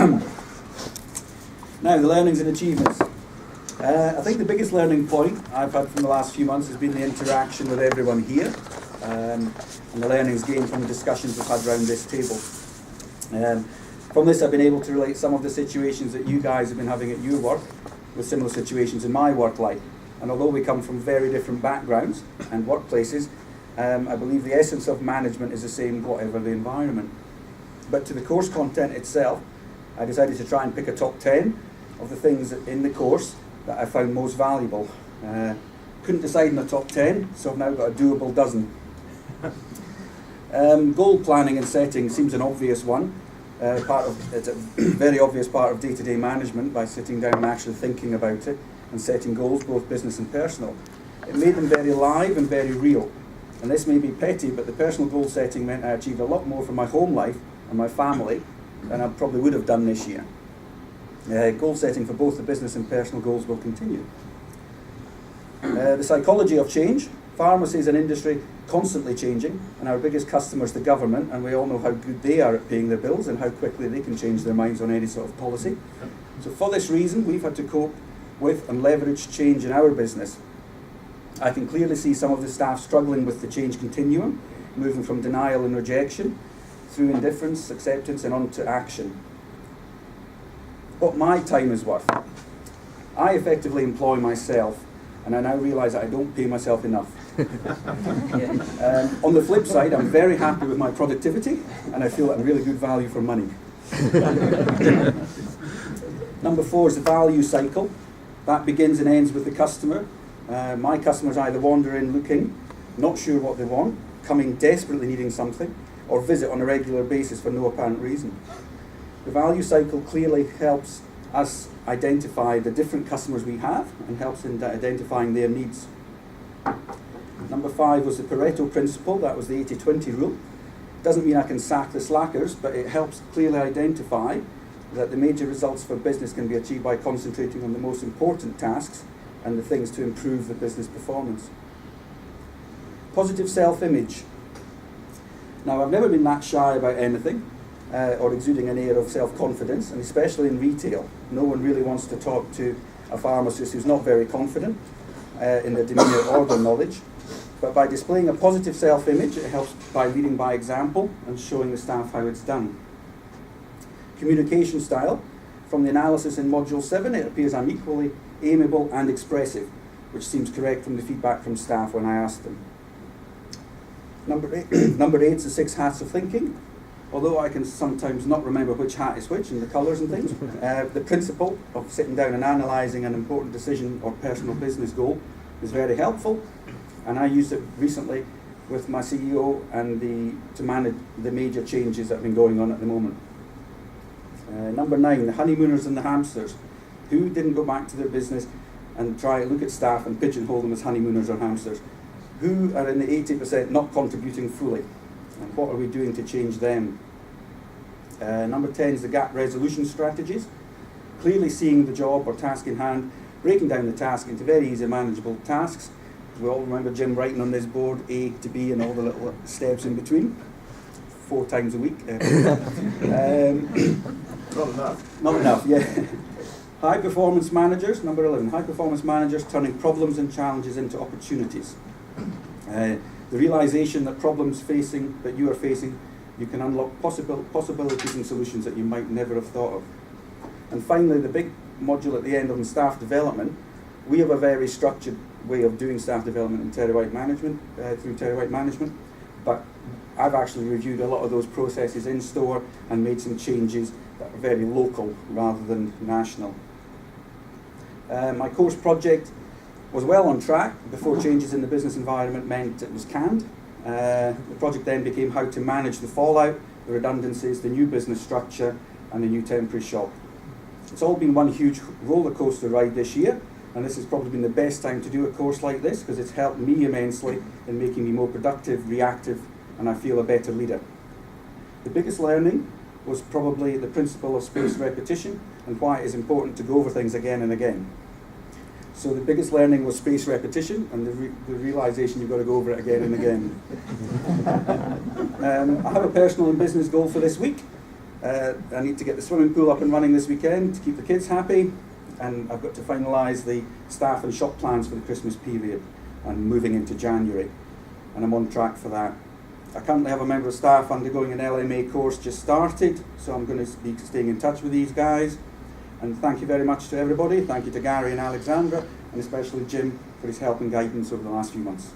Now, the learnings and achievements. I think the biggest learning point I've had from the last few months has been the interaction with everyone here, and the learnings gained from the discussions we've had around this table. From this, I've been able to relate some of the situations that you guys have been having at your work with similar situations in my work life. And although we come from very different backgrounds and workplaces, I believe the essence of management is the same whatever the environment. But to the course content itself, I decided to try and pick a top 10 of the things in the course that I found most valuable. Couldn't decide in the top 10, so I've now got a doable dozen. Goal planning and setting seems an obvious one. It's a very obvious part of day-to-day management by sitting down and actually thinking about it and setting goals, both business and personal. It made them very live and very real. And this may be petty, but the personal goal setting meant I achieved a lot more from my home life and my family than I probably would have done this year. Goal setting for both the business and personal goals will continue. The psychology of change. Pharmacy is an industry constantly changing, and our biggest customer is the government, and we all know how good they are at paying their bills and how quickly they can change their minds on any sort of policy. So for this reason, we've had to cope with and leverage change in our business. I can clearly see some of the staff struggling with the change continuum, moving from denial and rejection through indifference, acceptance, and on to action. What my time is worth. I effectively employ myself, and I now realise that I don't pay myself enough. On the flip side, I'm very happy with my productivity, and I feel that I'm really good value for money. Number 4 is the value cycle. That begins and ends with the customer. My customers either wander in looking, not sure what they want, coming desperately needing something, or visit on a regular basis for no apparent reason. The value cycle clearly helps us identify the different customers we have and helps in identifying their needs. Number 5 was the Pareto principle. That was the 80-20 rule. Doesn't mean I can sack the slackers, but it helps clearly identify that the major results for business can be achieved by concentrating on the most important tasks and the things to improve the business performance. Positive self-image. Now, I've never been that shy about anything or exuding an air of self-confidence, and especially in retail. No one really wants to talk to a pharmacist who's not very confident in their demeanour or their knowledge. But by displaying a positive self-image, it helps by leading by example and showing the staff how it's done. Communication style. From the analysis in Module 7, it appears I'm equally amiable and expressive, which seems correct from the feedback from staff when I asked them. Number 8 is the 6 hats of thinking. Although I can sometimes not remember which hat is which and the colours and things, the principle of sitting down and analysing an important decision or personal business goal is very helpful, and I used it recently with my CEO and to manage the major changes that have been going on at the moment. Number 9, the honeymooners and the hamsters. Who didn't go back to their business and try to look at staff and pigeonhole them as honeymooners or hamsters? Who are in the 80% not contributing fully? And what are we doing to change them? Number 10 is the gap resolution strategies. Clearly seeing the job or task in hand, breaking down the task into very easy manageable tasks. We all remember Jim writing on this board A to B and all the little steps in between, 4 times a week. Not enough. Not enough, yeah. High performance managers, number 11. High performance managers turning problems and challenges into opportunities. The realization that problems that you are facing, you can unlock possibilities and solutions that you might never have thought of. And finally, the big module at the end on staff development. We have a very structured way of doing staff development in TerraWhite Management, through TerraWhite Management, but I've actually reviewed a lot of those processes in store and made some changes that are very local rather than national. My course project was well on track before changes in the business environment meant it was canned. The project then became how to manage the fallout, the redundancies, the new business structure, and the new temporary shop. It's all been one huge roller coaster ride this year, and this has probably been the best time to do a course like this because it's helped me immensely in making me more productive, reactive, and I feel a better leader. The biggest learning was probably the principle of spaced repetition and why it is important to go over things again and again. So the biggest learning was spaced repetition and the realization you've got to go over it again and again. I have a personal and business goal for this week. I need to get the swimming pool up and running this weekend to keep the kids happy, and I've got to finalise the staff and shop plans for the Christmas period and moving into January, and I'm on track for that. I currently have a member of staff undergoing an LMA course just started, so I'm going to be staying in touch with these guys. And thank you very much to everybody. Thank you to Gary and Alexandra, and especially Jim for his help and guidance over the last few months.